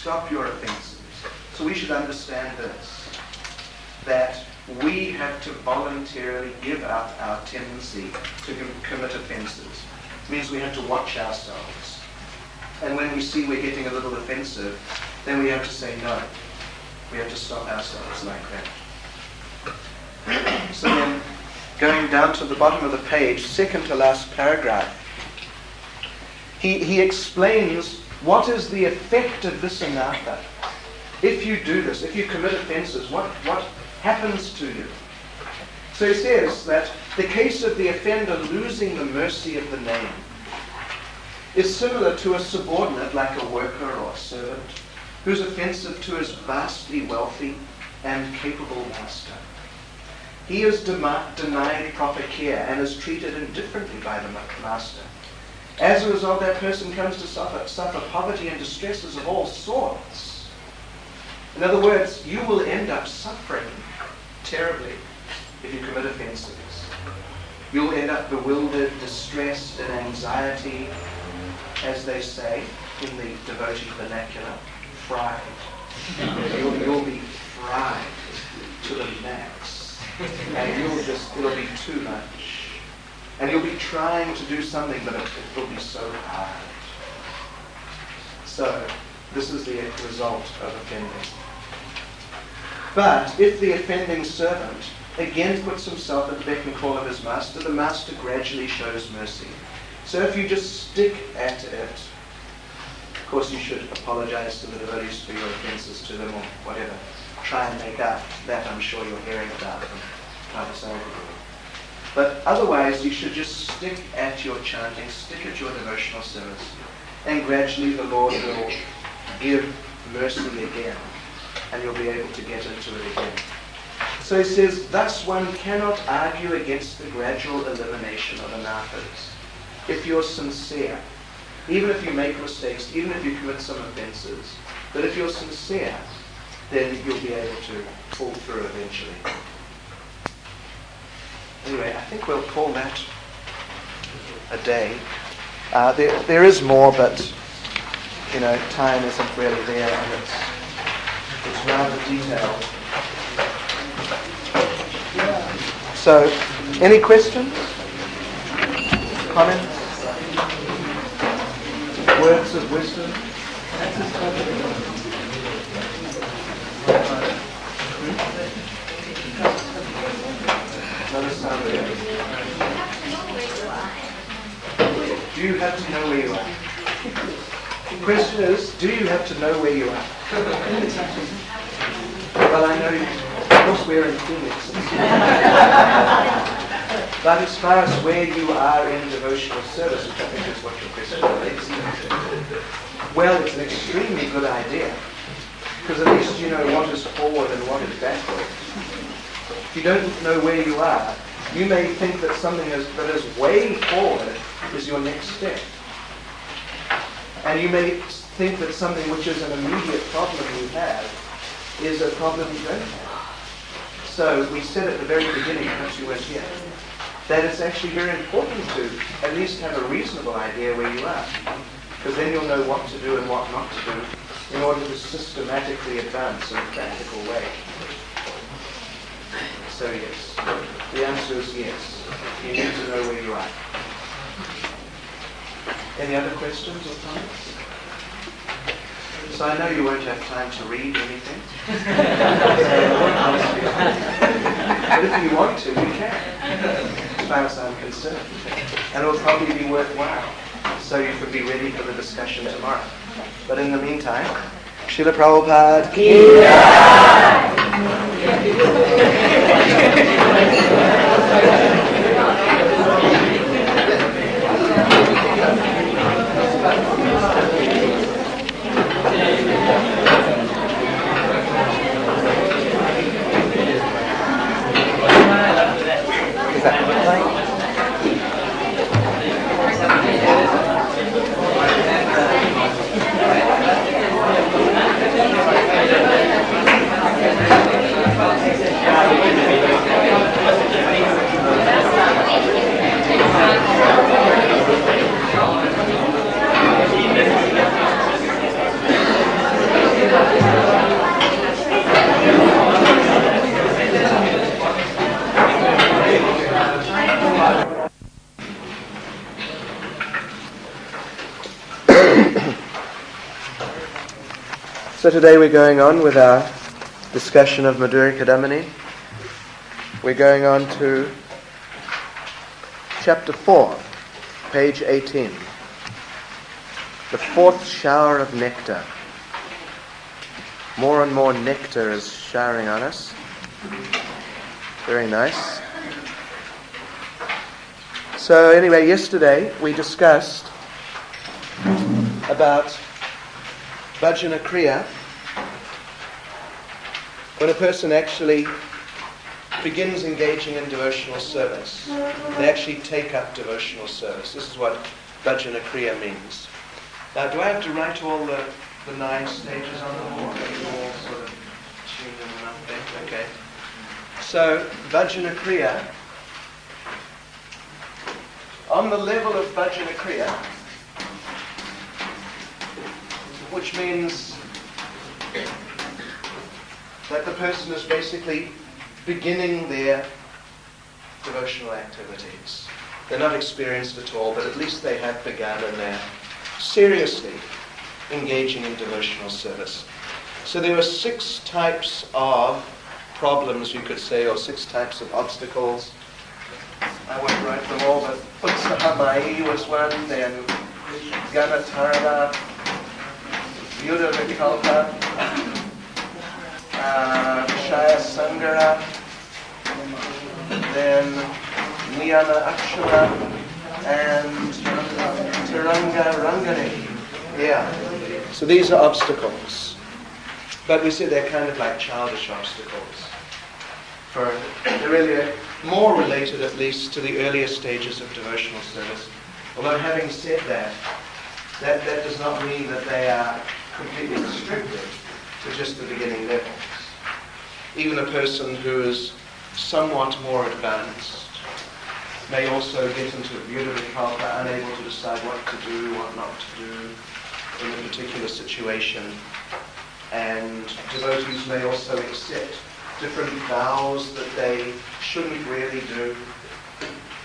Stop your offenses. So we should understand this, that we have to voluntarily give up our tendency to commit offenses. It means we have to watch ourselves. And when we see we're getting a little offensive, then we have to say no. We have to stop ourselves like that. So then, going down to the bottom of the page, second to last paragraph, he explains what is the effect of this anatha. If you do this, if you commit offenses, what happens to you? So he says that the case of the offender losing the mercy of the name is similar to a subordinate like a worker or a servant who's offensive to his vastly wealthy and capable master. He is denied proper care and is treated indifferently by the master. As a result, that person comes to suffer poverty and distresses of all sorts. In other words, you will end up suffering terribly if you commit offenses. You'll end up bewildered, distressed, in anxiety, as they say in the devotee vernacular, fried. You'll be fried to the max. And it'll be too much. And you'll be trying to do something, but it'll be so hard. So, this is the result of offending. But if the offending servant again puts himself at the beck and call of his master, the master gradually shows mercy. So if you just stick at it, of course you should apologize to the devotees for your offenses to them or whatever. Try and make up that, I'm sure you're hearing about from Madhurya. But otherwise you should just stick at your chanting, stick at your devotional service, and gradually the Lord will give mercy again, and you'll be able to get into it again. So he says, thus one cannot argue against the gradual elimination of anathas. If you're sincere, even if you make mistakes, even if you commit some offenses, but if you're sincere, then you'll be able to pull through eventually. Anyway, I think we'll call that a day. There is more, but time isn't really there, and it's rather detailed. So, any questions? Comments? Words of wisdom? Do you have to know where you are? The question is, do you have to know where you are? Well, I know, of course we're in Phoenix. But as far as where you are in devotional service, which I think is what your question relates to, well, it's an extremely good idea. Because at least you know what is forward and what is backward. If you don't know where you are, you may think that something that is way forward is your next step. And you may think that something which is an immediate problem you have is a problem you don't have. So we said at the very beginning, perhaps you weren't here, that it's actually very important to at least have a reasonable idea where you are. Because then you'll know what to do and what not to do in order to systematically advance in a practical way. So yes, the answer is yes. You need to know where you are. Any other questions or comments? So I know you won't have time to read anything. But if you want to, you can, as far as I'm concerned. And it'll probably be worthwhile, so you can be ready for the discussion tomorrow. But in the meantime, Srila Prabhupada ki jai. So today we're going on with our discussion of Madhurya Kadambini. We're going on to chapter 4, page 18. The fourth shower of nectar. More and more nectar is showering on us. Very nice. So anyway, yesterday we discussed about Bhajana Kriya. When a person actually begins engaging in devotional service, they actually take up devotional service. This is what Bhajana Kriya means. Now, do I have to write all the 9 stages on the board? All sort of tune them enough there? Okay. So, Bhajana Kriya, on the level of Bhajana Kriya, which means that the person is basically beginning their devotional activities. They're not experienced at all, but at least they have begun and they're seriously engaging in devotional service. So there are 6 types of problems, you could say, or 6 types of obstacles. I won't write them all, but Utsahamai was one, then Ganatarana, Vyuda Vikalpa, Shaya Sangara, then Niyana Akshara, and Taranga Rangani. Yeah. So these are obstacles. But we say they're kind of like childish obstacles. They're really more related at least to the earlier stages of devotional service. Although having said that does not mean that they are completely restricted to just the beginning levels. Even a person who is somewhat more advanced may also get into Vyuda Vikalpa, unable to decide what to do, what not to do in a particular situation. And devotees may also accept different vows that they shouldn't really do,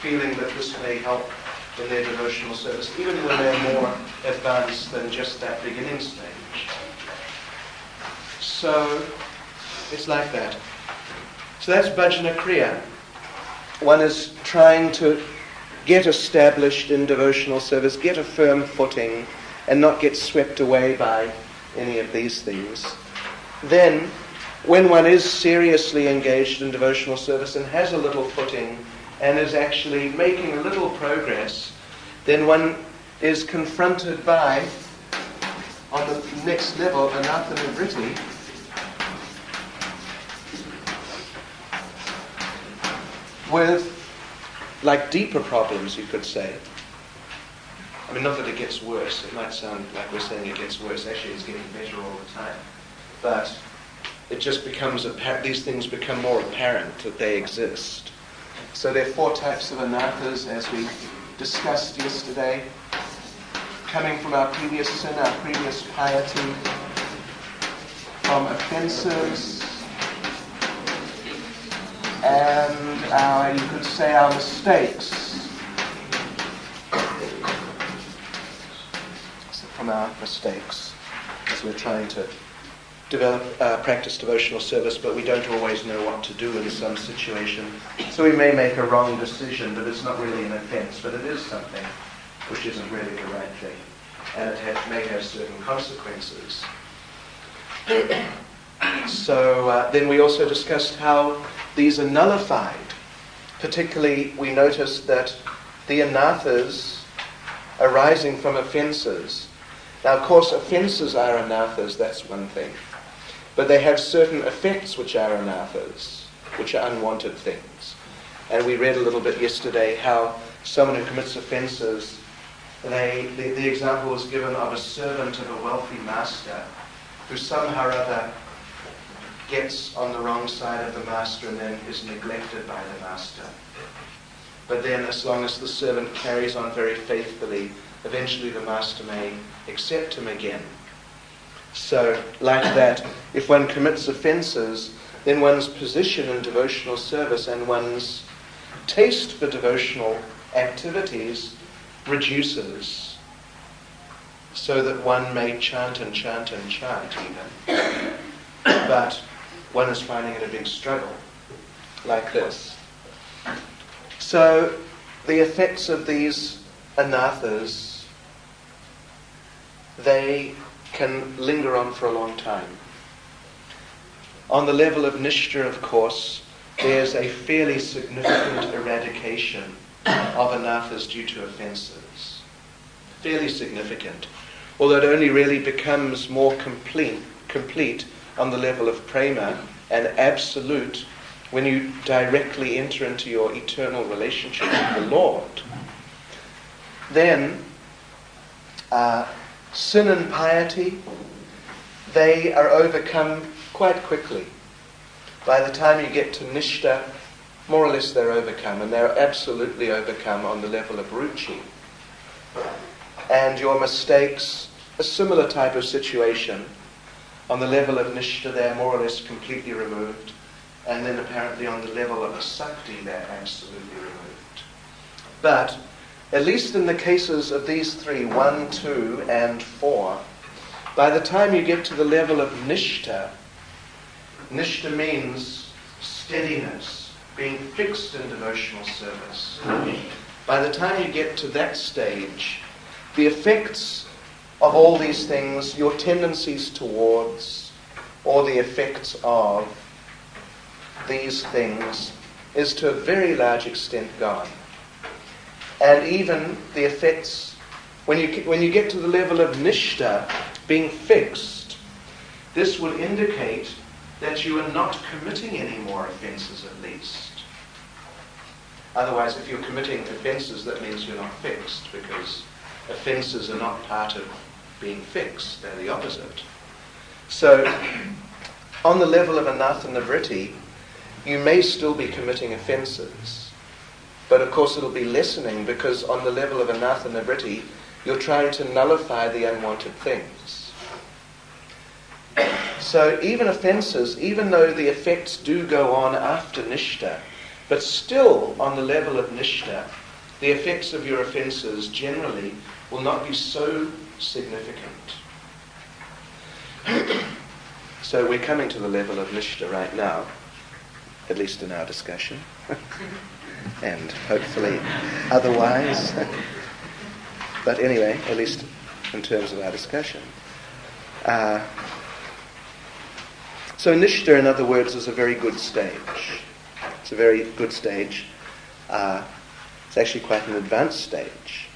feeling that this may help in their devotional service, even when they're more advanced than just that beginning stage. So, it's like that. So that's Bhajana Kriya. One is trying to get established in devotional service, get a firm footing, and not get swept away by any of these things. Then, when one is seriously engaged in devotional service and has a little footing and is actually making a little progress, then one is confronted by, on the next level, Anatha Nivritti, with like deeper problems, you could say. I mean, not that it gets worse. It might sound like we're saying it gets worse. Actually, it's getting better all the time. But it just becomes apparent. These things become more apparent that they exist. So there are 4 types of anathas, as we discussed yesterday, coming from our previous sin, our previous piety, from offences, and our, you could say, our mistakes. From our mistakes. So we're trying to practice devotional service, but we don't always know what to do in some situation. So we may make a wrong decision, but it's not really an offense, but it is something which isn't really the right thing. And it may have certain consequences. So then we also discussed how these are nullified. Particularly, we noticed that the anathas arising from offences. Now, of course, offences are anathas, that's one thing. But they have certain effects which are anathas, which are unwanted things. And we read a little bit yesterday how someone who commits offences, the example was given of a servant of a wealthy master who somehow or other gets on the wrong side of the master and then is neglected by the master. But then, as long as the servant carries on very faithfully, eventually the master may accept him again. So, like that, if one commits offences, then one's position in devotional service and one's taste for devotional activities reduces. so that one may chant and chant and chant even. But one is finding it a big struggle, like this. So the effects of these anathas, they can linger on for a long time. On the level of nishta, of course, there's a fairly significant eradication of anathas due to offences. Fairly significant. Although it only really becomes more complete on the level of prema and absolute when you directly enter into your eternal relationship with the Lord. Then, sin and piety, they are overcome quite quickly. By the time you get to nishta, more or less they're overcome, and they're absolutely overcome on the level of ruchi. And your mistakes, a similar type of situation. On the level of nishta, they're more or less completely removed, and then apparently on the level of asakti, they're absolutely removed. But, at least in the cases of these three, 1, 2, and 4, by the time you get to the level of nishta, nishta means steadiness, being fixed in devotional service. By the time you get to that stage, the effects of all these things, your tendencies towards, or the effects of these things, is to a very large extent gone. And even the effects, when you get to the level of nishta, being fixed, this will indicate that you are not committing any more offences at least. Otherwise, if you're committing offences, that means you're not fixed, because offences are not part of being fixed, they're the opposite. So, on the level of anatha nivritti, you may still be committing offences, but of course it'll be lessening, because on the level of anatha nivritti, you're trying to nullify the unwanted things. So even offences, even though the effects do go on after nishta, but still on the level of nishta, the effects of your offences generally will not be so significant. So we're coming to the level of nishta right now, at least in our discussion, and hopefully otherwise. But anyway, at least in terms of our discussion. So nishta, in other words, is a very good stage. It's a very good stage. It's actually quite an advanced stage.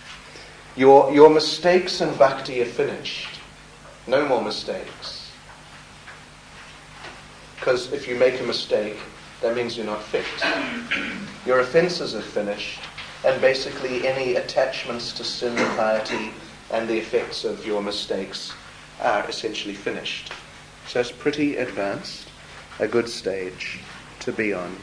Your mistakes in bhakti are finished. No more mistakes. Because if you make a mistake, that means you're not fixed. Your offences are finished, and basically any attachments to sin, piety, and the effects of your mistakes are essentially finished. So it's pretty advanced, a good stage to be on.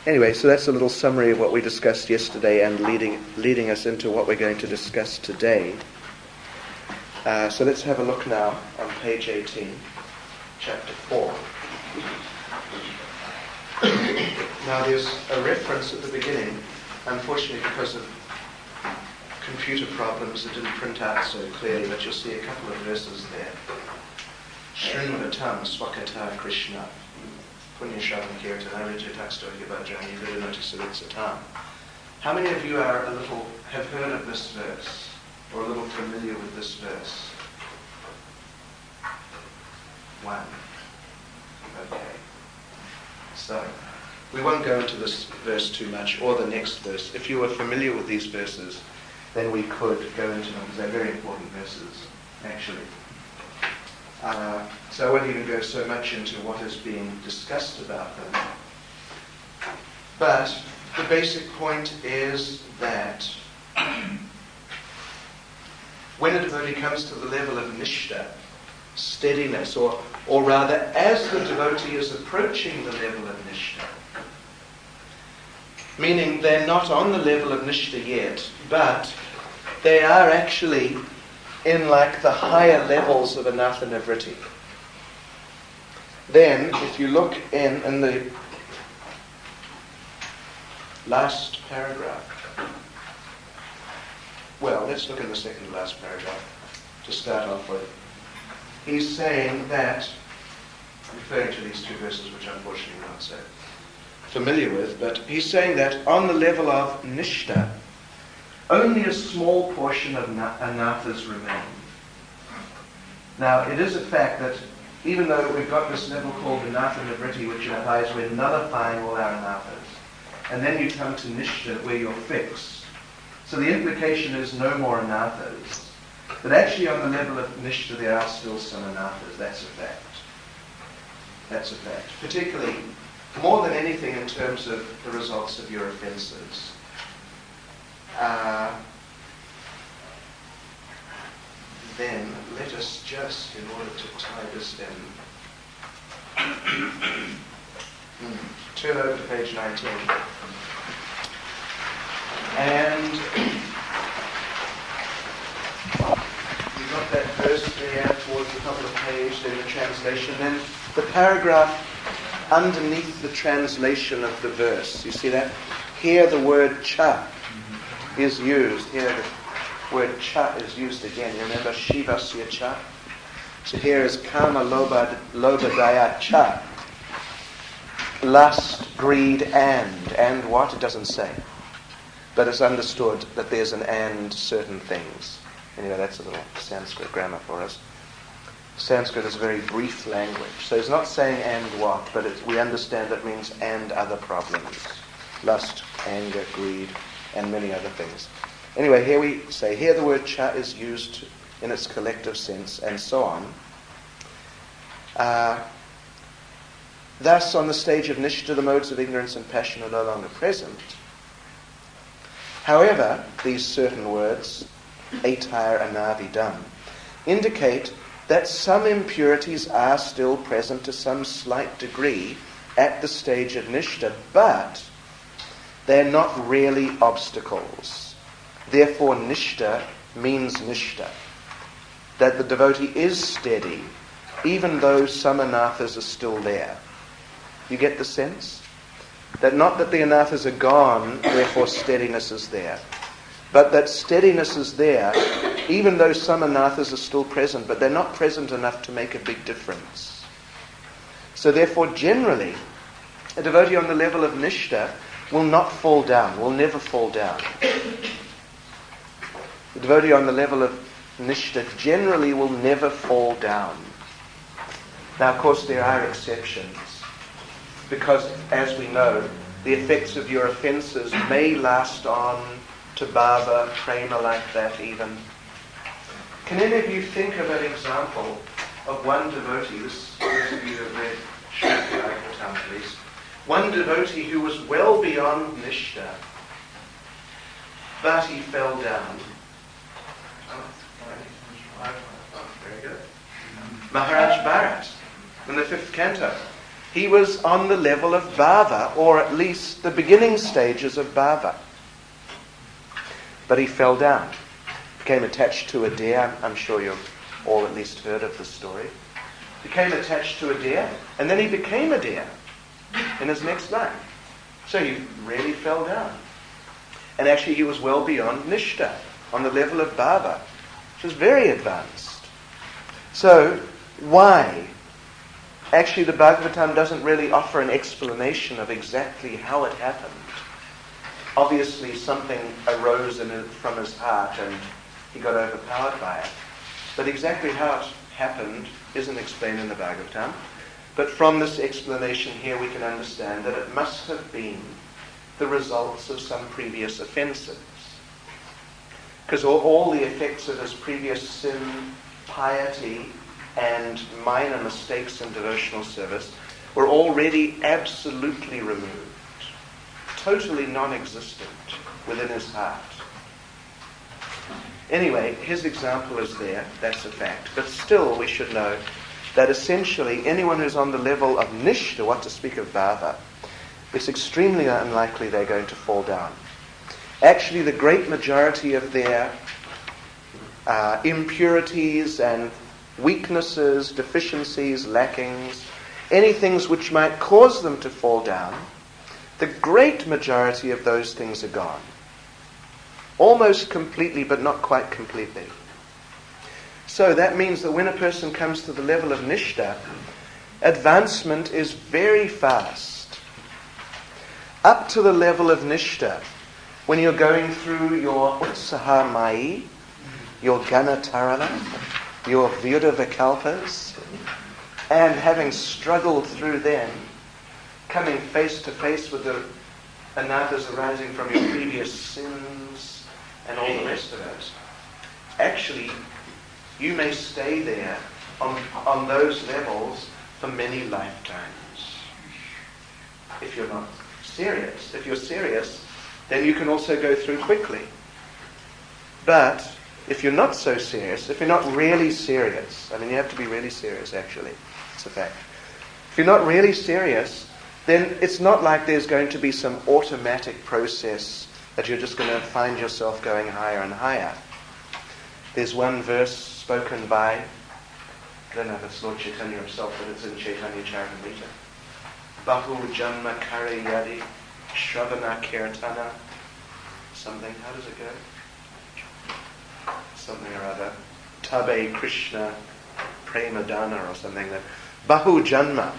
Anyway, so that's a little summary of what we discussed yesterday and leading us into what we're going to discuss today. So let's have a look now on page 18, chapter 4. Now there's a reference at the beginning. Unfortunately, because of computer problems, it didn't print out so clearly, but you'll see a couple of verses there. Srinvatam Swakata Krishna Punyashavam Kirtanarija Takstohi Bhajani Vidinoti Saritsatam. How many of you have heard of this verse, or a little familiar with this verse? One. Okay. So, we won't go into this verse too much, or the next verse. If you are familiar with these verses, then we could go into them, because they're very important verses, actually. So I won't even go so much into what is being discussed about them. But the basic point is that when a devotee comes to the level of nishta, steadiness, or rather, as the devotee is approaching the level of nishta, meaning they're not on the level of nishta yet, but they are actually in like the higher levels of anatha nivritti. Then, if you look in the last paragraph, well, let's look in the second to last paragraph to start off with. He's saying that, referring to these two verses which unfortunately I'm not so familiar with, but he's saying that on the level of nishta, only a small portion of anathas remain. Now, it is a fact that even though we've got this level called anatha nivriti, which implies we're nullifying all our anathas, and then you come to nishta where you're fixed. So the implication is no more anathas. But actually on the level of nishta there are still some anathas. That's a fact. That's a fact. Particularly, more than anything in terms of the results of your offences. Then let us just, in order to tie this in, turn over to page 19. And you've got that verse there towards the top of the page, then the translation, then the paragraph underneath the translation of the verse. You see that? Here the word cha is used. Here the word cha is used again. You remember Shivasya cha? So here is kama loba daya cha. Lust, greed, and what? It doesn't say. But it's understood that there's an and certain things. Anyway, that's a little Sanskrit grammar for us. Sanskrit is a very brief language. So it's not saying and what, but we understand that means and other problems. Lust, anger, greed, and many other things. Anyway, here we say, here the word cha is used in its collective sense, and so on. Thus, on the stage of nishta, the modes of ignorance and passion are no longer present. However, these certain words, etar anavidam, indicate that some impurities are still present to some slight degree at the stage of nishta, but they're not really obstacles. Therefore, nishta means nishta, that the devotee is steady, even though some anathas are still there. You get the sense? That not that the anathas are gone, therefore steadiness is there. But that steadiness is there, even though some anathas are still present, but they're not present enough to make a big difference. So therefore, generally, a devotee on the level of nishta will not fall down, will never fall down. The devotee on the level of nishta generally will never fall down. Now, of course, there are exceptions, because, as we know, the effects of your offences may last on to bhava, prema like that even. Can any of you think of an example of one devotee, those of you who have read Srimad Bhagavatam at least, one devotee who was well beyond nishta, but he fell down? Very good. Maharaj Bharat, in the 5th canto. He was on the level of bhava, or at least the beginning stages of bhava. But he fell down, became attached to a deer. I'm sure you've all at least heard of the story. Became attached to a deer, and then he became a deer in his next life. So he really fell down. And actually he was well beyond nishta, on the level of bhava, which was very advanced. So, why? Actually, the Bhagavatam doesn't really offer an explanation of exactly how it happened. Obviously, something arose from his heart and he got overpowered by it. But exactly how it happened isn't explained in the Bhagavatam. But from this explanation here, we can understand that it must have been the results of some previous offences. Because all the effects of his previous sin, piety, and minor mistakes in devotional service were already absolutely removed, totally non-existent within his heart. Anyway, his example is there, that's a fact. But still we should know that essentially anyone who's on the level of nishta, what to speak of bhava, it's extremely unlikely they're going to fall down. Actually, the great majority of their impurities and weaknesses, deficiencies, lackings, any things which might cause them to fall down, the great majority of those things are gone. almost completely, but not quite completely. So that means that when a person comes to the level of Nishta, advancement is very fast. Up to the level of Nishta, when you're going through your Utsaha Mai, your Ganatarala, your Vyuddha Vikalpas, and having struggled through them, coming face to face with the anathas arising from your previous sins and all the rest of it, actually, you may stay there on those levels for many lifetimes. If you're not serious. If you're serious, then you can also go through quickly. But if you're not so serious, if you're not really serious, I mean, you have to be really serious, actually. It's a fact. If you're not really serious, then it's not like there's going to be some automatic process that you're just going to find yourself going higher and higher. There's one verse spoken by, I don't know if it's Lord Chaitanya himself, but it's in Chaitanya Charitamrita. Bahu Janma Kari Yadi Shravana Kirtana something, how does it go? Something or other. Tabe Krishna Premadana or something. That Bahu Janma.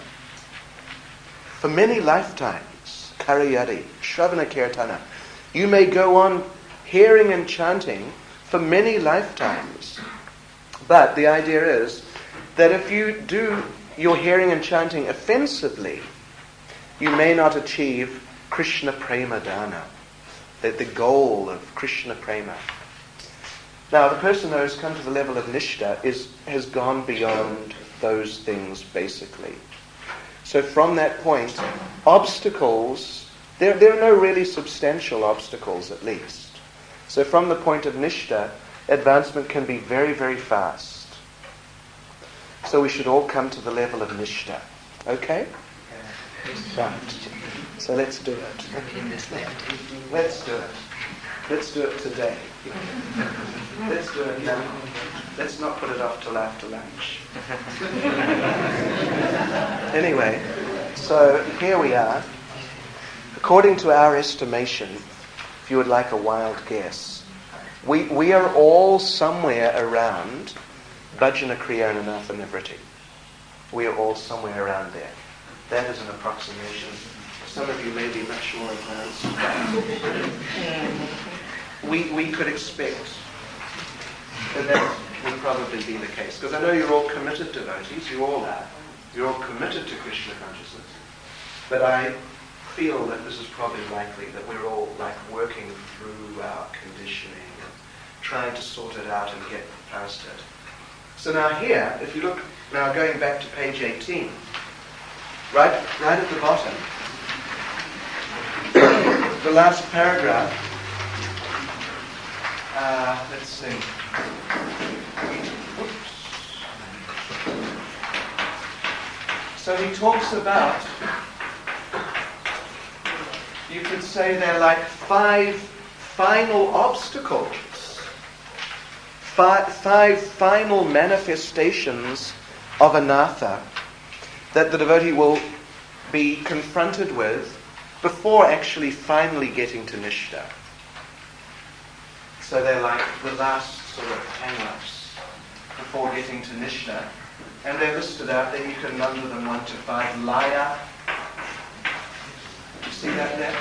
For many lifetimes, Kariyadi, Shravana Kirtana. You may go on hearing and chanting for many lifetimes. But the idea is that if you do your hearing and chanting offensively, you may not achieve Krishna Premadana, the goal of Krishna Prema. Now, the person who has come to the level of Nishta has gone beyond those things, basically. So from that point, obstacles, there are no really substantial obstacles, at least. So from the point of Nishta, advancement can be very, very fast. So we should all come to the level of Nishta. Okay? Right. So let's do it. Let's do it. Let's do it today. Let's do it now. Let's not put it off till after lunch. Anyway, so here we are. According to our estimation, if you would like a wild guess, we are all somewhere around Bhajana Kriya and Anatha Nivritti. We are all somewhere around there. That is an approximation. Some of you may be much more advanced. We could expect that would probably be the case. Because I know you're all committed devotees. You all are. You're all committed to Krishna consciousness. But I feel that this is probably likely, that we're all like working through our conditioning and trying to sort it out and get past it. So now here, if you look, now going back to page 18, right at the bottom, the last paragraph, let's see. So he talks about, you could say they're like 5 final obstacles, five final manifestations of anatha that the devotee will be confronted with before actually finally getting to Nishta. So they're like the last sort of hang-ups before getting to Nishta. And they're listed out there. You can number them 1 to 5. Laya. You see that there?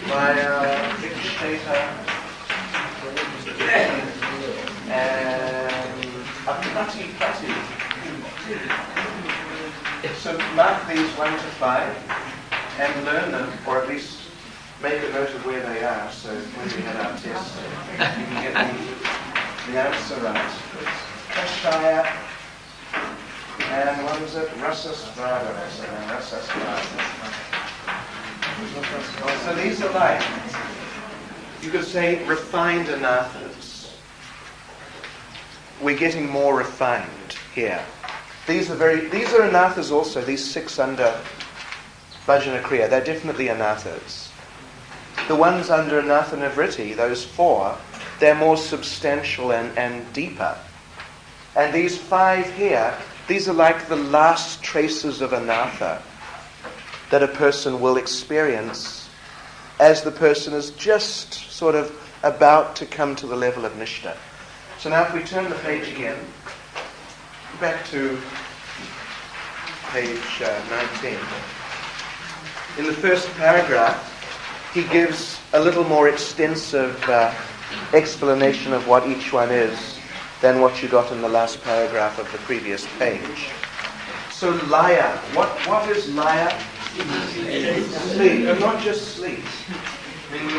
Laya, Viksheta, and Apati. So mark these 1 to 5 and learn them, or at least make a note of where they are, so when we have our test, you can get the answer right. Kashaya, and what was it? Rasasvara. So these are like, you could say, refined anathas. We're getting more refined here. These are anathas also, these 6 under Bhajana Kriya, they're definitely anathas. The ones under Anatha Nivritti, those 4, they're more substantial and deeper. And these 5 here, these are like the last traces of anatha that a person will experience as the person is just sort of about to come to the level of Nishta. So now if we turn the page again, back to page 19. In the first paragraph, he gives a little more extensive explanation of what each one is than what you got in the last paragraph of the previous page. So laya, what is laya? Sleep, and not just sleep. I mean,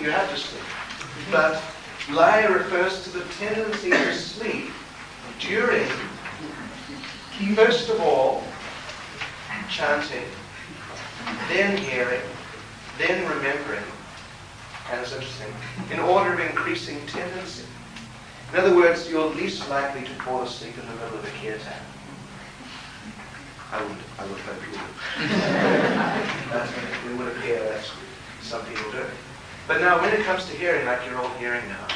you have to sleep. But laya refers to the tendency to sleep during, first of all, chanting, then hearing, then remembering, and it's interesting, in order of increasing tendency. In other words, you're least likely to fall asleep in the middle of a kirtan. I would hope you would. It would appear that some people do. But now when it comes to hearing, like you're all hearing now,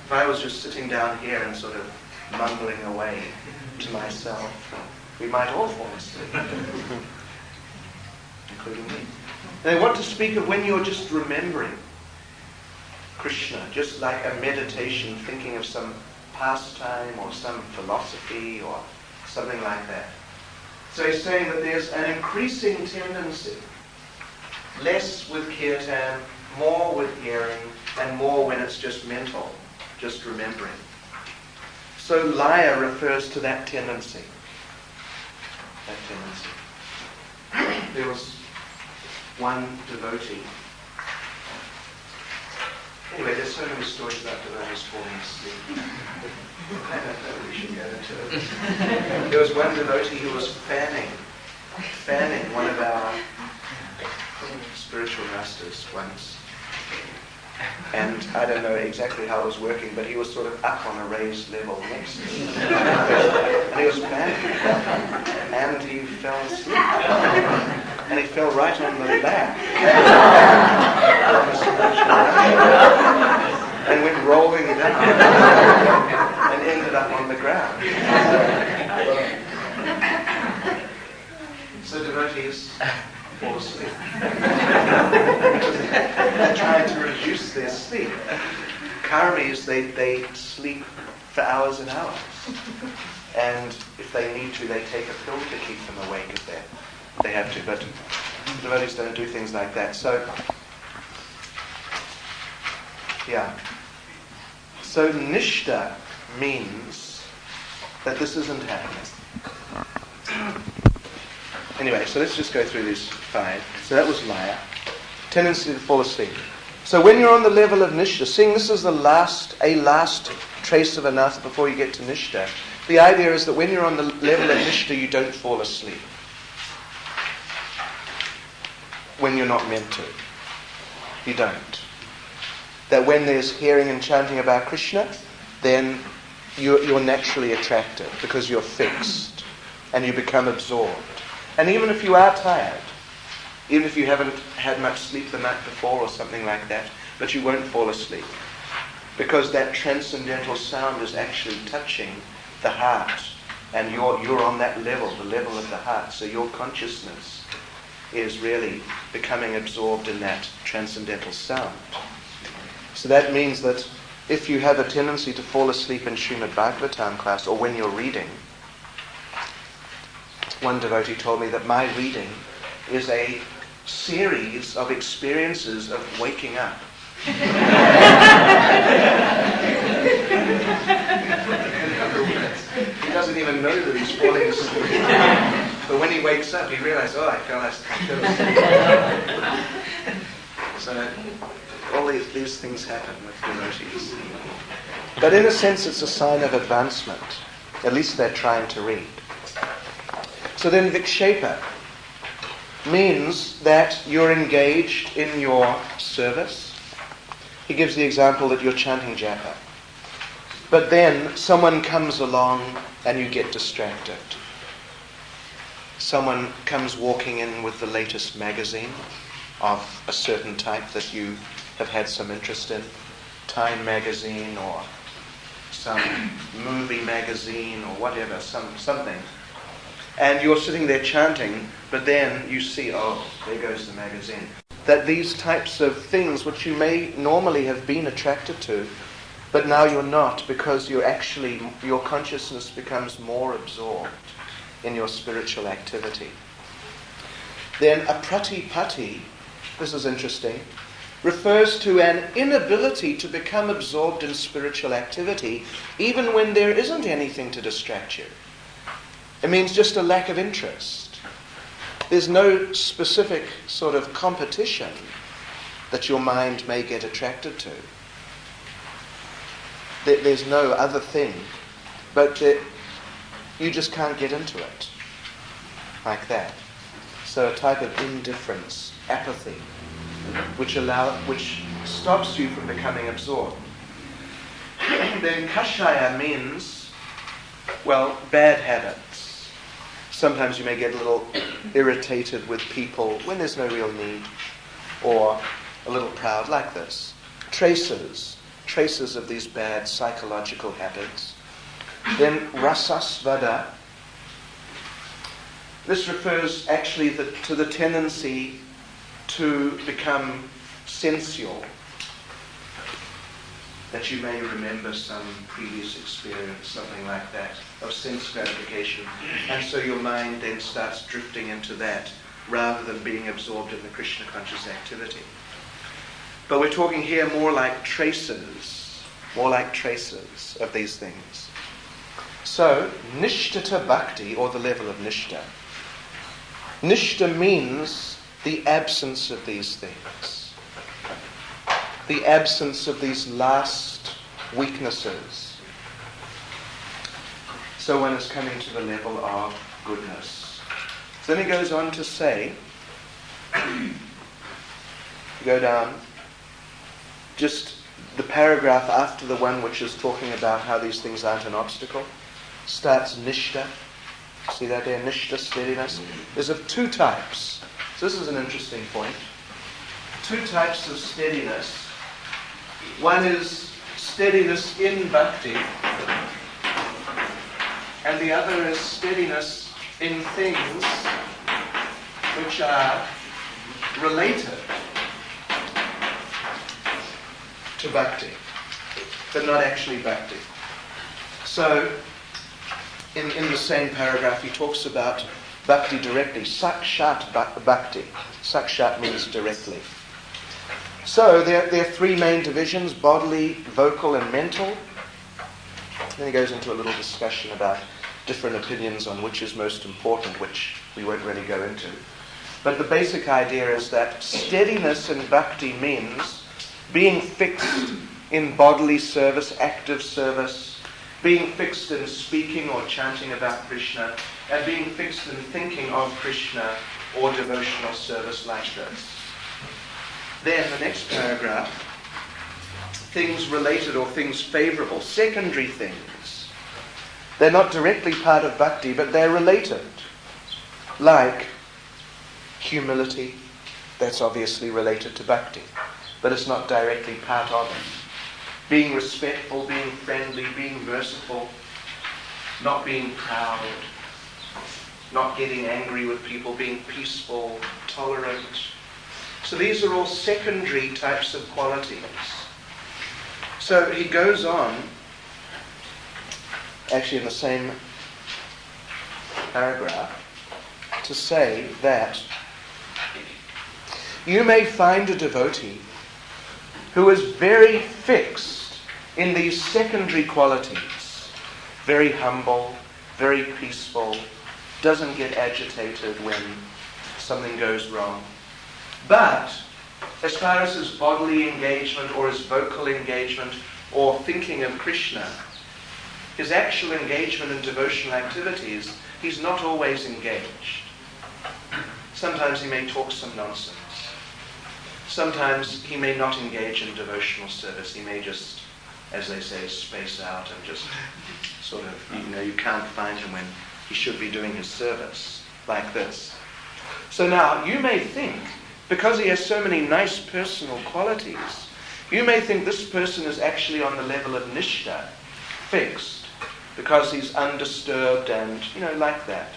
if I was just sitting down here and sort of mumbling away to myself, we might all fall asleep, including me. And I want to speak of when you're just remembering Krishna, just like a meditation, thinking of some pastime or some philosophy or something like that. So he's saying that there's an increasing tendency, less with kirtan, more with hearing, and more when it's just mental, just remembering. So laya refers to that tendency. There was one devotee. Anyway, there's so many stories about devotees falling asleep. I don't know, we should go into it. There was one devotee who was fanning one of our spiritual masters once. And I don't know exactly how it was working, but he was sort of up on a raised level next to me. And he was fanning. And he fell asleep. And he fell right on the back. And went rolling down. And ended up on the ground. So devotees fall asleep. They're trying to reduce their sleep. Karmis, they sleep for hours and hours. And if they need to, they take a pill to keep them awake if they have to. But devotees don't do things like that. So, yeah. So Nishta means that this isn't happening. Anyway, so let's just go through these 5. So that was laya. Tendency to fall asleep. So when you're on the level of Nishta, seeing this is a last trace of anartha before you get to Nishta, the idea is that when you're on the level of Nishta, you don't fall asleep. When you're not meant to. You don't. That when there's hearing and chanting about Krishna, then you're naturally attracted because you're fixed and you become absorbed. And even if you are tired, even if you haven't had much sleep the night before or something like that, but you won't fall asleep. Because that transcendental sound is actually touching the heart. And you're on that level, the level of the heart. So your consciousness is really becoming absorbed in that transcendental sound. So that means that if you have a tendency to fall asleep in Srimad Bhagavatam class or when you're reading, one devotee told me that my reading is a series of experiences of waking up. He doesn't even know that he's falling asleep. But when he wakes up, he realizes, I fell asleep. So all these things happen with devotees. But in a sense, it's a sign of advancement. At least they're trying to read. So then vikshepa means that you're engaged in your service. He gives the example that you're chanting japa. But then someone comes along and you get distracted. Someone comes walking in with the latest magazine of a certain type that you have had some interest in. Time magazine or some movie magazine or whatever, something. And you're sitting there chanting, but then you see, there goes the magazine. that these types of things which you may normally have been attracted to, but now you're not, because your consciousness becomes more absorbed in your spiritual activity. Then apratipatti, this is interesting, refers to an inability to become absorbed in spiritual activity even when there isn't anything to distract you. It means just a lack of interest. There's no specific sort of competition that your mind may get attracted to. There's no other thing, but you just can't get into it like that. So a type of indifference, apathy, which stops you from becoming absorbed. Then kashaya means, well, bad habits. Sometimes you may get a little irritated with people when there's no real need, or a little proud, like this. Traces of these bad psychological habits. Then rasasvada. This refers actually to the tendency to become sensual, that you may remember some previous experience, something like that, of sense gratification, and so your mind then starts drifting into that rather than being absorbed in the Krishna conscious activity. But we're talking here more like traces of these things. So, nishtata bhakti, or the level of nishta. Nishta means the absence of these things. The absence of these last weaknesses. So one is coming to the level of goodness. Then he goes on to say, go down, just the paragraph after the one which is talking about how these things aren't an obstacle, starts nishta. See that there, nishta, steadiness? There's of two types. So this is an interesting point. Two types of steadiness. One is steadiness in bhakti, and the other is steadiness in things which are related to bhakti, but not actually bhakti. So, in the same paragraph, he talks about bhakti directly, sakshat bhakti. Sakshat means directly. So, there are three main divisions, bodily, vocal, and mental. Then he goes into a little discussion about different opinions on which is most important, which we won't really go into. But the basic idea is that steadiness in bhakti means being fixed in bodily service, active service, being fixed in speaking or chanting about Krishna, and being fixed in thinking of Krishna or devotional service like this. Then the next paragraph, things related or things favorable, secondary things. They're not directly part of bhakti, but they're related. Like humility, that's obviously related to bhakti, but it's not directly part of it. Being respectful, being friendly, being merciful, not being proud, not getting angry with people, being peaceful, tolerant. So these are all secondary types of qualities. So he goes on, actually in the same paragraph, to say that you may find a devotee who is very fixed in these secondary qualities, very humble, very peaceful, doesn't get agitated when something goes wrong. But as far as his bodily engagement or his vocal engagement or thinking of Krishna, his actual engagement in devotional activities, he's not always engaged. Sometimes he may talk some nonsense. Sometimes he may not engage in devotional service. He may just, as they say, space out and just sort of, you can't find him when he should be doing his service, like this. So now, you may think, because he has so many nice personal qualities, you may think this person is actually on the level of nishta, fixed, because he's undisturbed and, like that.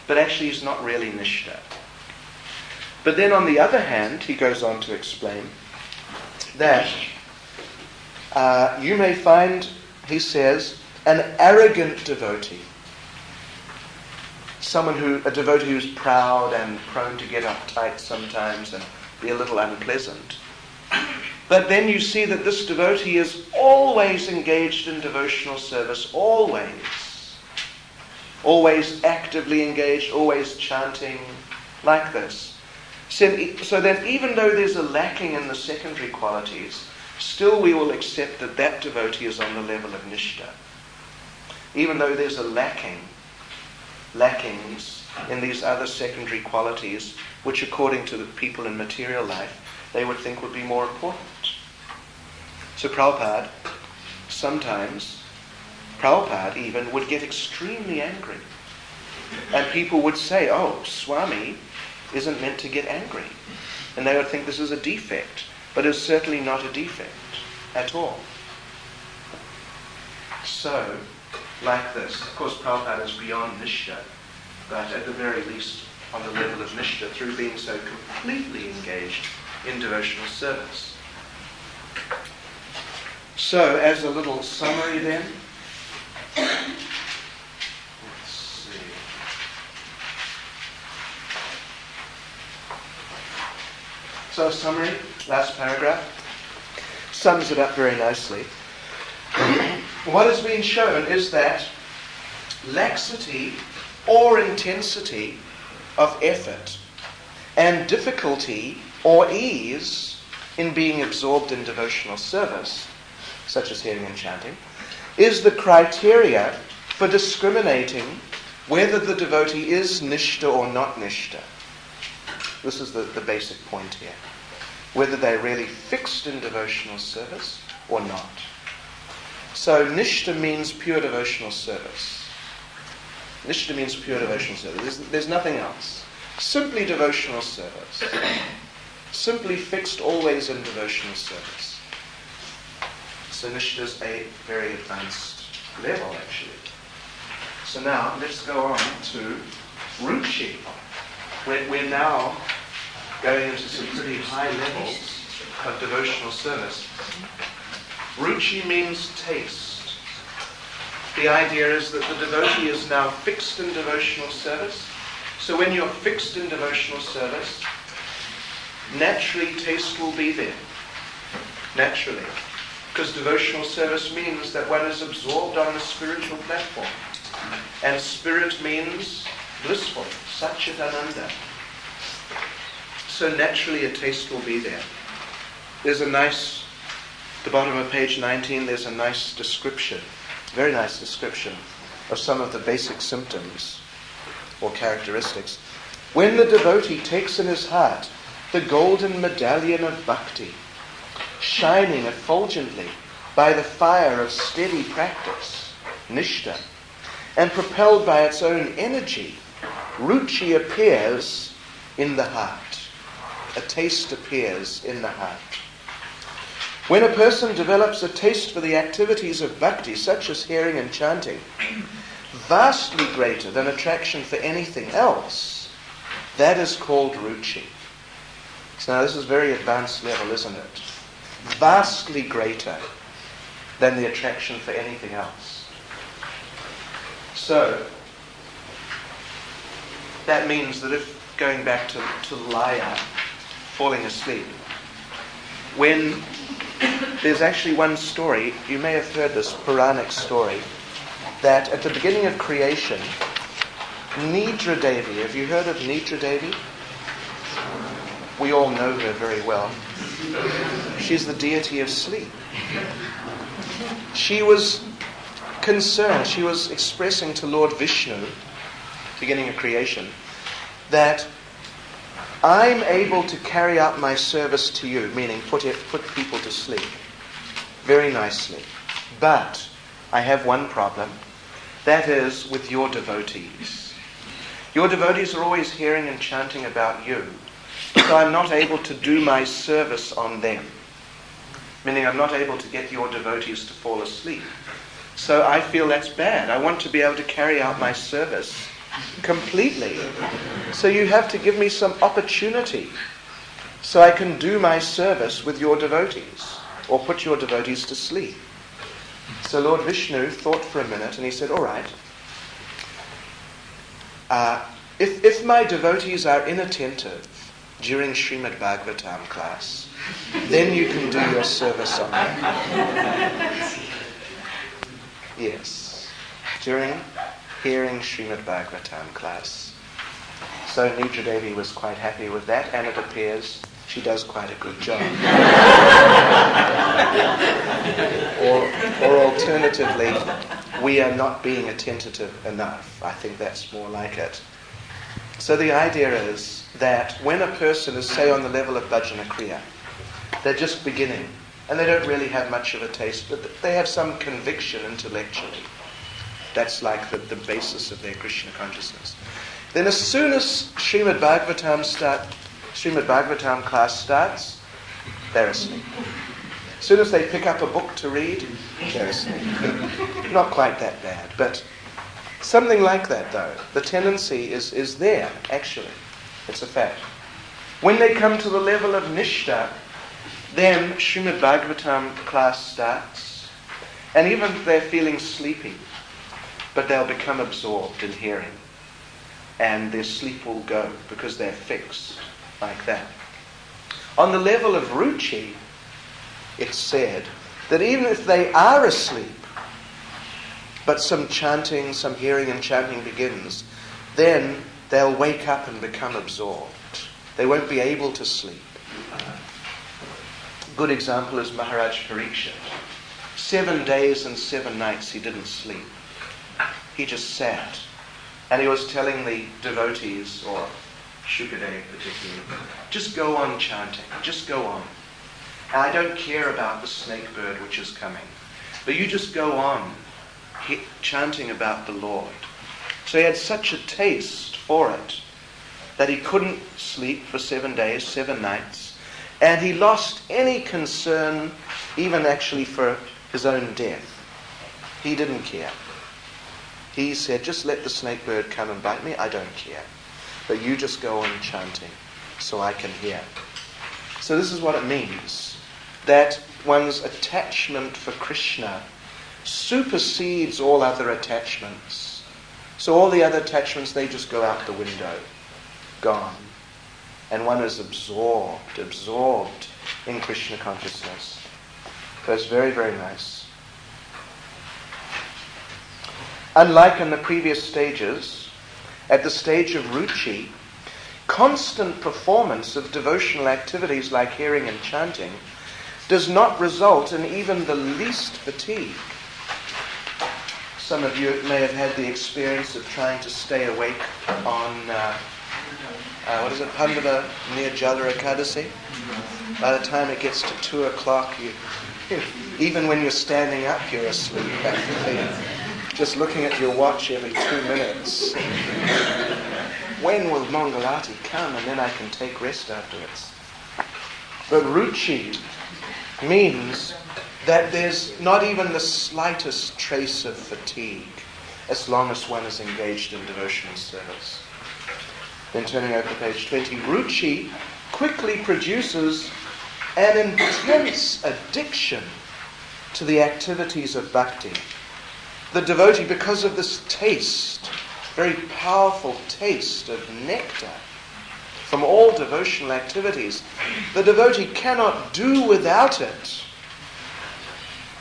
But actually he's not really nishta. But then on the other hand, he goes on to explain that you may find, he says, an arrogant devotee. A devotee who's proud and prone to get uptight sometimes and be a little unpleasant. But then you see that this devotee is always engaged in devotional service, always actively engaged, always chanting, like this. So then even though there's a lacking in the secondary qualities, still we will accept that that devotee is on the level of Nishta. Even though there's a lackings in these other secondary qualities, which according to the people in material life, they would think would be more important. So Prabhupada even would get extremely angry. And people would say, oh, Swami isn't meant to get angry. And they would think this is a defect. But it's certainly not a defect at all. So, like this. Of course, Prabhupada is beyond Nishta, but at the very least on the level of Nishta through being so completely engaged in devotional service. So, as a little summary then, let's see. So, a summary, last paragraph, sums it up very nicely. What has been shown is that laxity or intensity of effort and difficulty or ease in being absorbed in devotional service, such as hearing and chanting, is the criteria for discriminating whether the devotee is nishta or not nishta. This is the basic point here. Whether they're really fixed in devotional service or not. So nishta means pure devotional service. Nishta means pure devotional service. There's nothing else. Simply devotional service. Simply fixed always in devotional service. So nishta is a very advanced level actually. So now let's go on to ruchi. We're now going into some pretty high levels of devotional service. Ruchi means taste. The idea is that the devotee is now fixed in devotional service. So when you're fixed in devotional service, naturally taste will be there. Naturally. Because devotional service means that one is absorbed on the spiritual platform. And spirit means blissful, Satchit Ananda. So naturally a taste will be there. There's a nice, at the bottom of page 19, there's a nice description, very nice description of some of the basic symptoms or characteristics. When the devotee takes in his heart the golden medallion of bhakti, shining effulgently by the fire of steady practice, nishta, and propelled by its own energy, ruchi appears in the heart. A taste appears in the heart. When a person develops a taste for the activities of bhakti, such as hearing and chanting, vastly greater than attraction for anything else, that is called ruchi. So now this is very advanced level, isn't it? Vastly greater than the attraction for anything else. So, that means that if, going back to Laya, falling asleep, when there's actually one story, you may have heard this Puranic story, that at the beginning of creation, Nidra Devi, have you heard of Nidra Devi? We all know her very well. She's the deity of sleep. She was concerned, she was expressing to Lord Vishnu, beginning of creation, that I'm able to carry out my service to you, meaning put people to sleep, very nicely. But I have one problem, that is with your devotees. Your devotees are always hearing and chanting about you, so I'm not able to do my service on them, meaning I'm not able to get your devotees to fall asleep. So I feel that's bad. I want to be able to carry out my service completely. So you have to give me some opportunity so I can do my service with your devotees or put your devotees to sleep. So Lord Vishnu thought for a minute and he said, all right, if my devotees are inattentive during Srimad Bhagavatam class, then you can do your service on them. Yes, during hearing Srimad Bhagavatam class. So Nidra Devi was quite happy with that, and it appears she does quite a good job. or alternatively, we are not being attentive enough. I think that's more like it. So the idea is that when a person is, say, on the level of bhajana kriya, they're just beginning, and they don't really have much of a taste, but they have some conviction intellectually. That's like the basis of their Krishna consciousness. Then as soon as Srimad Bhagavatam class starts, they're asleep. As soon as they pick up a book to read, they're asleep. Not quite that bad, but something like that though. The tendency is there, actually. It's a fact. When they come to the level of Nishta, then Srimad Bhagavatam class starts, and even if they're feeling sleepy, but they'll become absorbed in hearing, and their sleep will go because they're fixed like that. On the level of ruchi, it's said that even if they are asleep, but some chanting, some hearing and chanting begins, then they'll wake up and become absorbed. They won't be able to sleep. Good example is Maharaj Parikshit. 7 days and 7 nights he didn't sleep. He just sat. And he was telling the devotees, or Shukadev particularly, just go on chanting, just go on. And I don't care about the snake bird which is coming, but you just go on chanting about the Lord. So he had such a taste for it that he couldn't sleep for 7 days, 7 nights, and he lost any concern, even actually for his own death. He didn't care. He said, just let the snake bird come and bite me, I don't care. But you just go on chanting so I can hear. So this is what it means, that one's attachment for Krishna supersedes all other attachments. So all the other attachments, they just go out the window, gone. And one is absorbed in Krishna consciousness. So it's very, very nice. Unlike in the previous stages, at the stage of ruchi, constant performance of devotional activities like hearing and chanting does not result in even the least fatigue. Some of you may have had the experience of trying to stay awake on, Pandava near Jala Ekadasi. By the time it gets to 2 o'clock, even when you're standing up, you're asleep. Just looking at your watch every 2 minutes. When will Mangalati come, and then I can take rest afterwards? But ruchi means that there's not even the slightest trace of fatigue as long as one is engaged in devotional service. Then turning over to page 20, ruchi quickly produces an intense addiction to the activities of bhakti. The devotee, because of this taste, very powerful taste of nectar from all devotional activities, the devotee cannot do without it.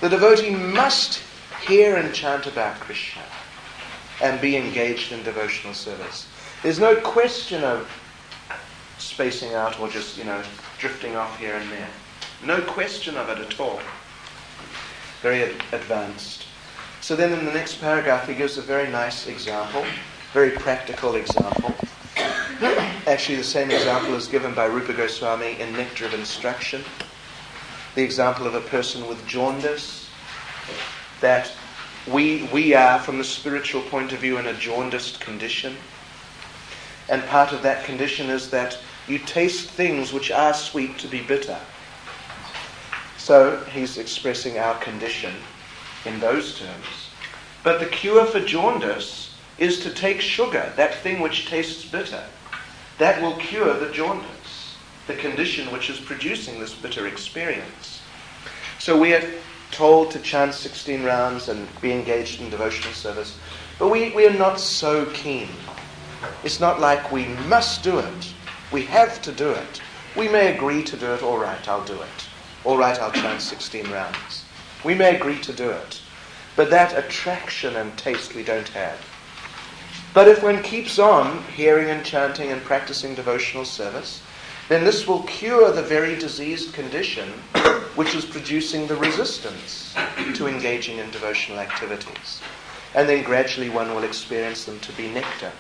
The devotee must hear and chant about Krishna and be engaged in devotional service. There's no question of spacing out or just, drifting off here and there. No question of it at all. Very advanced. So then in the next paragraph he gives a very nice example, very practical example. Actually the same example is given by Rupa Goswami in Nectar of Instruction. The example of a person with jaundice, that we are, from the spiritual point of view, in a jaundiced condition. And part of that condition is that you taste things which are sweet to be bitter. So he's expressing our condition in those terms. But the cure for jaundice is to take sugar, that thing which tastes bitter. That will cure the jaundice, the condition which is producing this bitter experience. So we are told to chant 16 rounds and be engaged in devotional service, but we are not so keen. It's not like we must do it. We have to do it. We may agree to do it. All right, I'll do it. All right, I'll chant 16 rounds. We may agree to do it. But that attraction and taste we don't have. But if one keeps on hearing and chanting and practicing devotional service, then this will cure the very diseased condition which is producing the resistance to engaging in devotional activities. And then gradually one will experience them to be nectar.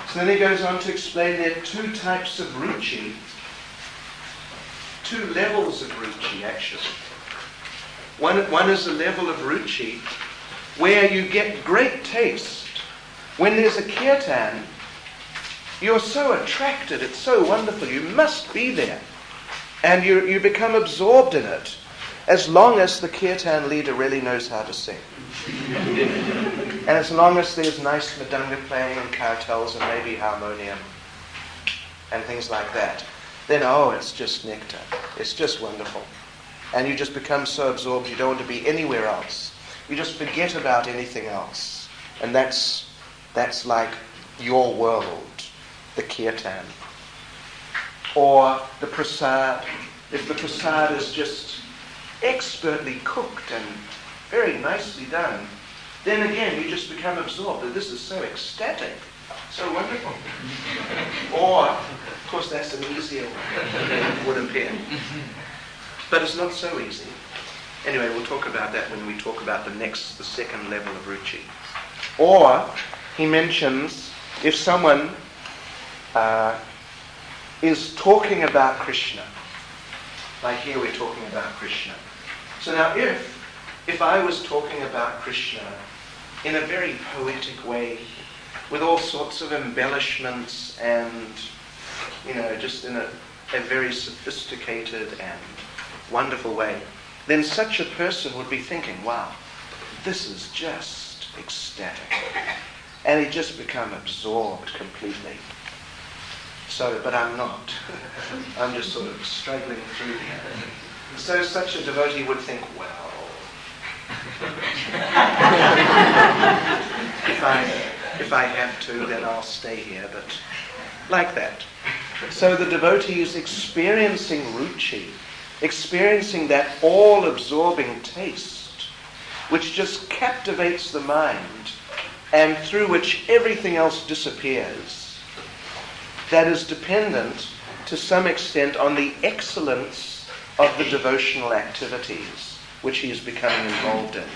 So then he goes on to explain there are two types of ruchi, two levels of ruchi actually. One is a level of ruchi where you get great taste. When there's a kirtan, you're so attracted, it's so wonderful, you must be there. And you become absorbed in it, as long as the kirtan leader really knows how to sing. And as long as there's nice madanga playing and kartals and maybe harmonium and things like that, then it's just nectar. It's just wonderful. And you just become so absorbed you don't want to be anywhere else. You just forget about anything else. And that's like your world, the kirtan. Or the prasad. If the prasad is just expertly cooked and very nicely done, then again you just become absorbed. This is so ecstatic, so wonderful. Or, of course, that's an easier one than it would appear. But it's not so easy. Anyway, we'll talk about that when we talk about the second level of ruchi. Or, he mentions, if someone is talking about Krishna, like here we're talking about Krishna. So now if I was talking about Krishna in a very poetic way, with all sorts of embellishments and, just in a very sophisticated and wonderful way, then such a person would be thinking, wow, this is just ecstatic. And he'd just become absorbed completely. So, but I'm not. I'm just sort of struggling through here. So such a devotee would think, well, if I have to, then I'll stay here, but like that. So the devotee is experiencing ruchi, experiencing that all-absorbing taste, which just captivates the mind, and through which everything else disappears. That is dependent to some extent on the excellence of the devotional activities which he is becoming involved in.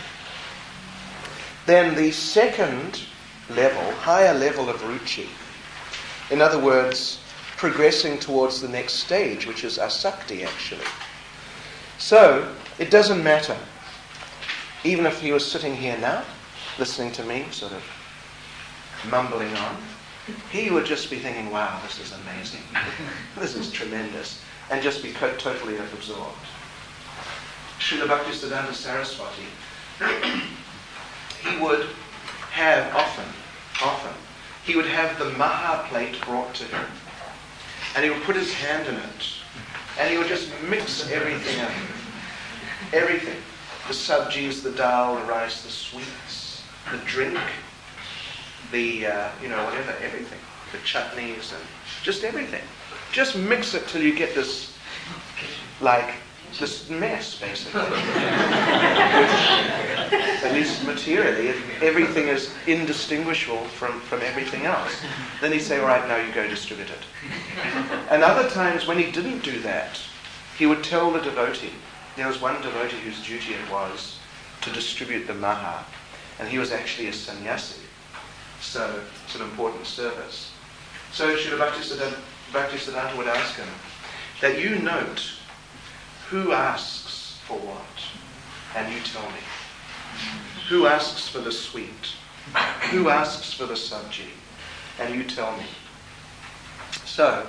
Then the second level, higher level of ruchi, in other words, progressing towards the next stage, which is asakti actually. So, it doesn't matter. Even if he was sitting here now, listening to me, sort of mumbling on, he would just be thinking, wow, this is amazing. This is tremendous. And just be totally absorbed. Srila Bhaktisiddhanta Saraswati, he would have often, he would have the maha plate brought to him. And he would put his hand in it. And he would just mix everything up. Everything. The sabjis, the dal, the rice, the sweets, the drink, the, whatever, everything. The chutneys and just everything. Just mix it till you get this, this mess, basically. Which, at least materially, everything is indistinguishable from everything else. Then he'd say, all right, now you go distribute it. And other times when he didn't do that, he would tell the devotee. There was one devotee whose duty it was to distribute the maha, and he was actually a sannyasi. So it's an important service. So Srila Bhaktisiddhanta would ask him that you note who asks for what, and you tell me. Who asks for the sweet? Who asks for the sabji? And you tell me. So,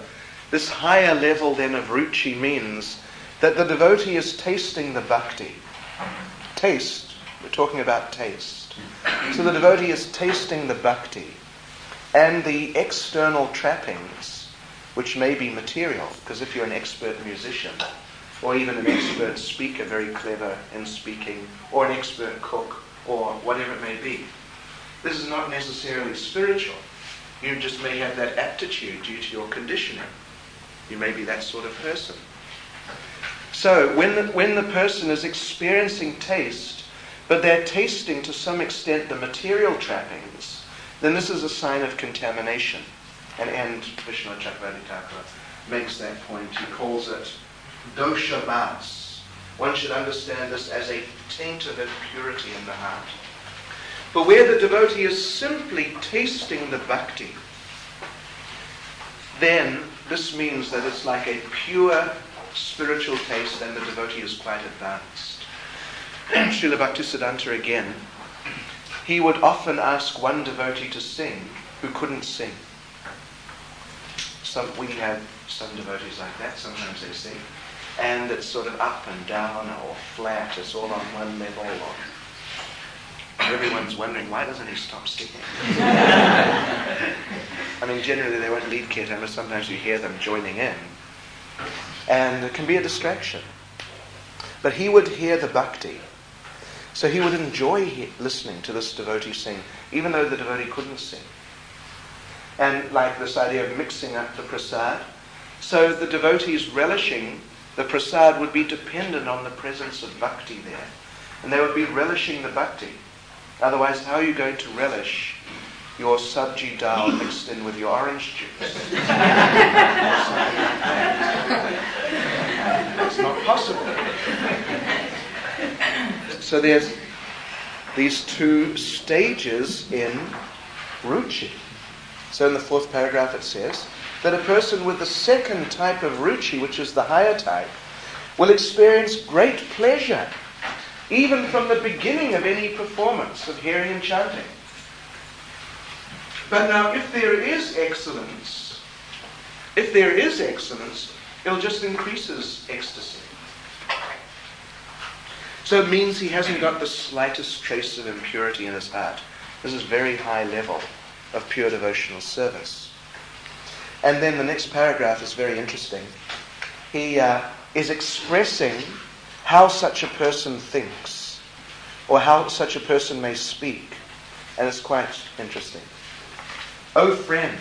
this higher level then of ruchi means that the devotee is tasting the bhakti. Taste We're talking about taste. So the devotee is tasting the bhakti and the external trappings, which may be material, because if you're an expert musician, or even an expert speaker, very clever in speaking, or an expert cook, or whatever it may be, this is not necessarily spiritual. You just may have that aptitude due to your conditioning. You may be that sort of person. So when the person is experiencing taste, but they're tasting to some extent the material trappings, then this is a sign of contamination. And Vishnu Chakravarti Thakur makes that point. He calls it dosha vas. One should understand this as a taint of impurity in the heart. But where the devotee is simply tasting the bhakti, then this means that it's like a pure spiritual taste, and the devotee is quite advanced. Srila Bhaktisiddhanta again, he would often ask one devotee to sing who couldn't sing. We have some devotees like that. Sometimes they sing, and it's sort of up and down or flat. It's all on one level. Or everyone's wondering, why doesn't he stop singing? I mean, generally they won't lead kirtan, but sometimes you hear them joining in, and it can be a distraction. But he would hear the bhakti, so he would enjoy listening to this devotee sing, even though the devotee couldn't sing. And like this idea of mixing up the prasad, so the devotees relishing the prasad would be dependent on the presence of bhakti there, and they would be relishing the bhakti. Otherwise, how are you going to relish your sabji dal mixed in with your orange juice? It's not possible. So there's these two stages in ruchi. So in the fourth paragraph it says that a person with the second type of ruchi, which is the higher type, will experience great pleasure even from the beginning of any performance of hearing and chanting. But now if there is excellence, it'll just increase his ecstasy. So it means he hasn't got the slightest trace of impurity in his heart. This is very high level of pure devotional service. And then the next paragraph is very interesting. He is expressing how such a person thinks, or how such a person may speak. And it's quite interesting. O friend,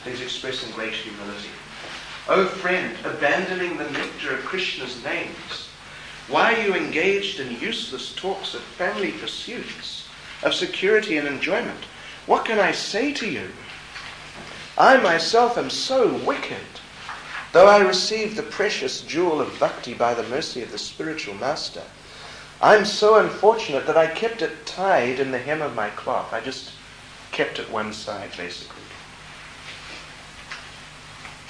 he's expressing great humility. O friend, abandoning the nectar of Krishna's names, why are you engaged in useless talks of family pursuits, of security and enjoyment? What can I say to you? I myself am so wicked. Though I received the precious jewel of bhakti by the mercy of the spiritual master, I'm so unfortunate that I kept it tied in the hem of my cloth. I just kept it one side, basically.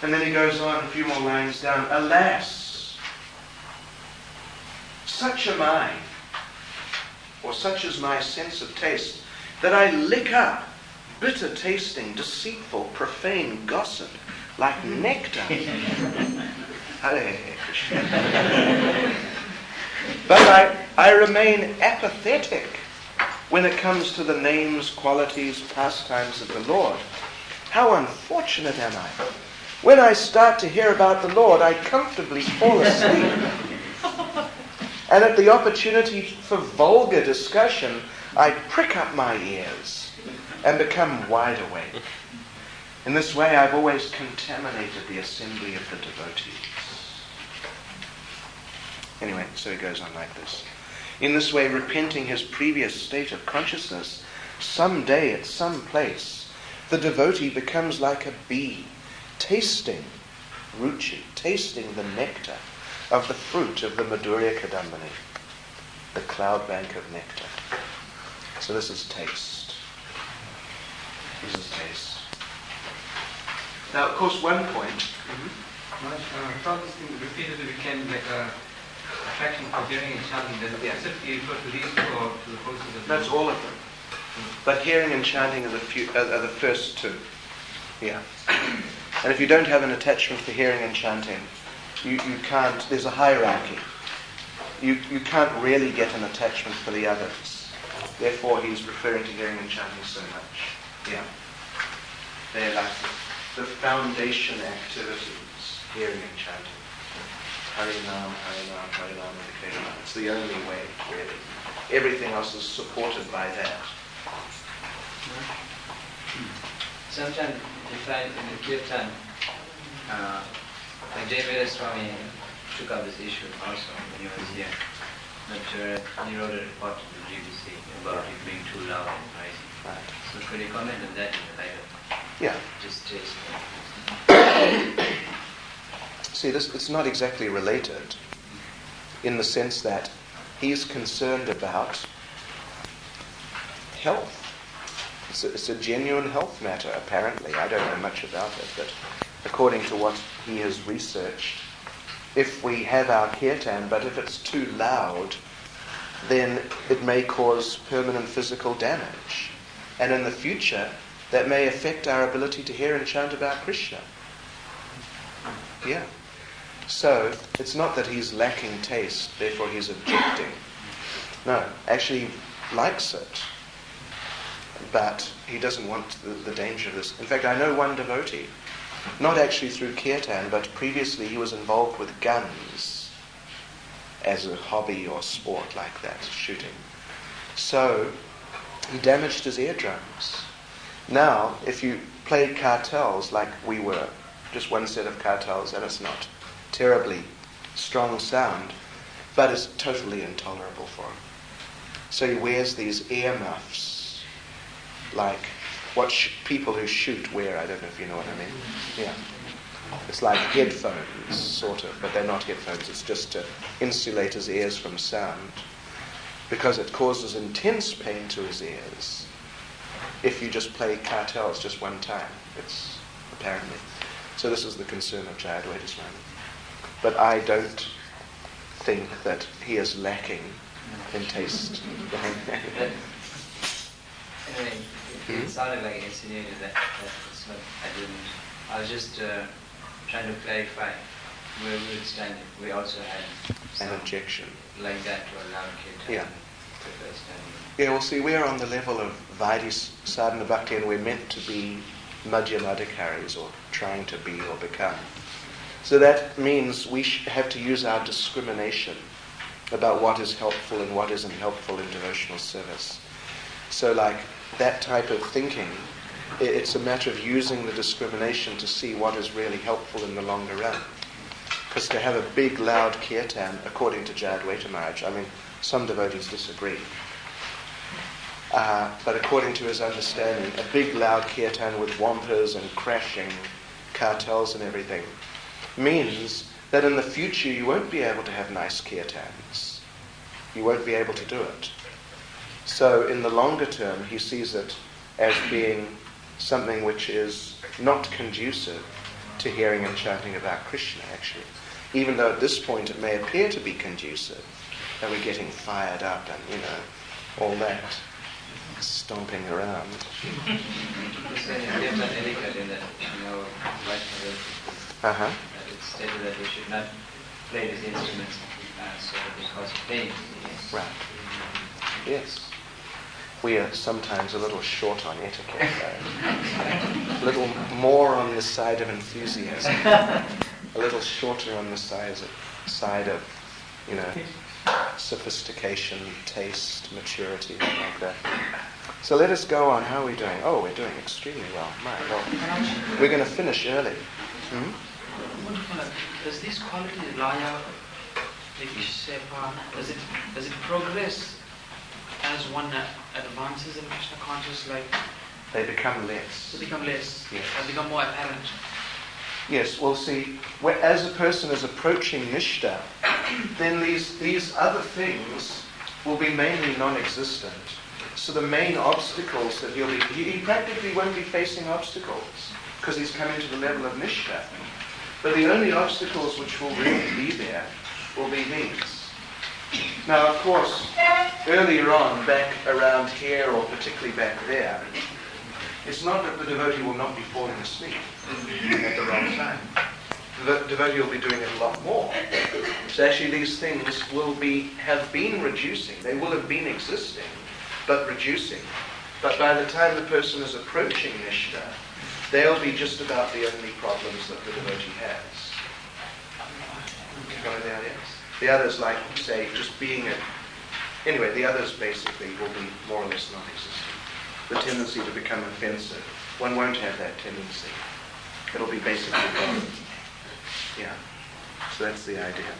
And then he goes on a few more lines down. Alas, such am I, or such is my sense of taste, that I lick up bitter tasting, deceitful, profane gossip like nectar. Hare Krishna. But I remain apathetic when it comes to the names, qualities, pastimes of the Lord. How unfortunate am I? When I start to hear about the Lord, I comfortably fall asleep. And at the opportunity for vulgar discussion, I prick up my ears and become wide awake. In this way, I've always contaminated the assembly of the devotees. Anyway, so he goes on like this. In this way, repenting his previous state of consciousness, someday at some place, the devotee becomes like a bee, tasting ruchi, tasting the nectar of the fruit of the Madhurya Kadambini, the cloud bank of nectar. So this is taste. This is taste. Now, of course, one point. Throughout this thing repeatedly became like a attraction for hearing and chanting. Does it specifically refer to these two or to the process of? That's all of them. But hearing and chanting are the first two. Yeah. And if you don't have an attachment for hearing and chanting, you can't. There's a hierarchy. You can't really get an attachment for the others. Therefore, he's referring to hearing and chanting so much. Yeah. They're like the foundation activities, hearing and chanting. Harinam, Harinam, Harinam, and the Kedanam. It's the only way, really. Everything else is supported by that. Sometimes you find in the kirtan, like J. Swami took up this issue also when he was here. But he wrote a report to the GBC about it being too loud and noisy. Right. So could you comment on that in the light of Yeah. just taste? See, it's not exactly related in the sense that he's concerned about health. It's a genuine health matter, apparently. I don't know much about it, but according to what he has researched, if we have our kirtan, but if it's too loud, then it may cause permanent physical damage. And in the future, that may affect our ability to hear and chant about Krishna. Yeah. So, it's not that he's lacking taste, therefore he's objecting. No, actually he likes it. But he doesn't want the danger of this. In fact, I know one devotee, not actually through kirtan, but previously he was involved with guns as a hobby or sport like that, shooting. So, he damaged his eardrums. Now, if you play cartels like we were, just one set of cartels, and it's not terribly strong sound, but it's totally intolerable for him. So he wears these ear muffs, like what people who shoot wear. I don't know if you know what I mean. Yeah. It's like headphones, sort of, but they're not headphones. It's just to insulate his ears from sound, because it causes intense pain to his ears if you just play cartels just one time. It's apparently. So this is the concern of Jayadvaita Swami. But I don't think that he is lacking in taste. Anyway, it sounded like insinuated that it's not, I didn't. I was just trying to clarify where we would stand if we also had An objection. like that to allow kirtan. Yeah. Yeah, well, see, we're on the level of Vaidhi Sadhana Bhakti, and we're meant to be Madhyamadhikaris, or trying to be or become. So that means we have to use our discrimination about what is helpful and what isn't helpful in devotional service. So like that type of thinking, it's a matter of using the discrimination to see what is really helpful in the longer run. Because to have a big, loud kirtan, according to Jayadvaita Maharaj, I mean, some devotees disagree. But according to his understanding, a big, loud kirtan with wampers and crashing cartels and everything means that in the future you won't be able to have nice kirtans. You won't be able to do it. So in the longer term, he sees it as being something which is not conducive to hearing and chanting about Krishna, actually. Even though at this point it may appear to be conducive, that we're getting fired up and, all that, stomping around. Uh-huh. It stated that we should not play these instruments so because of pain. Right. Yes. We are sometimes a little short on etiquette, though. A little more on the side of enthusiasm. A little shorter on the side of, sophistication, taste, maturity, like that. So let us go on. How are we doing? Oh, we're doing extremely well. My Lord. We're going to finish early. Does these qualities, laya, sepa, does it progress as one advances in Krishna consciousness? Like they become less. They become less. Yes. They become more apparent. Yes, well, see, as a person is approaching Nishta, then these other things will be mainly non-existent. So the main obstacles that he practically won't be facing obstacles because he's coming to the level of Nishta. But the only obstacles which will really be there will be these. Now, of course, earlier on, back around here or particularly back there, it's not that the devotee will not be falling asleep at the wrong time. The devotee will be doing it a lot more. So actually these things have been reducing. They will have been existing, but reducing. But by the time the person is approaching Nishta, they'll be just about the only problems that the devotee has. You follow the idea? The others, like, say, just being a... Anyway, the others basically will be more or less non-existent. The tendency to become offensive, one won't have that tendency. It'll be basically gone. Yeah. So that's the idea.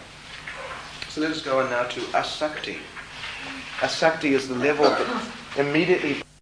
So let us go on now to asakti. Asakti is the level that immediately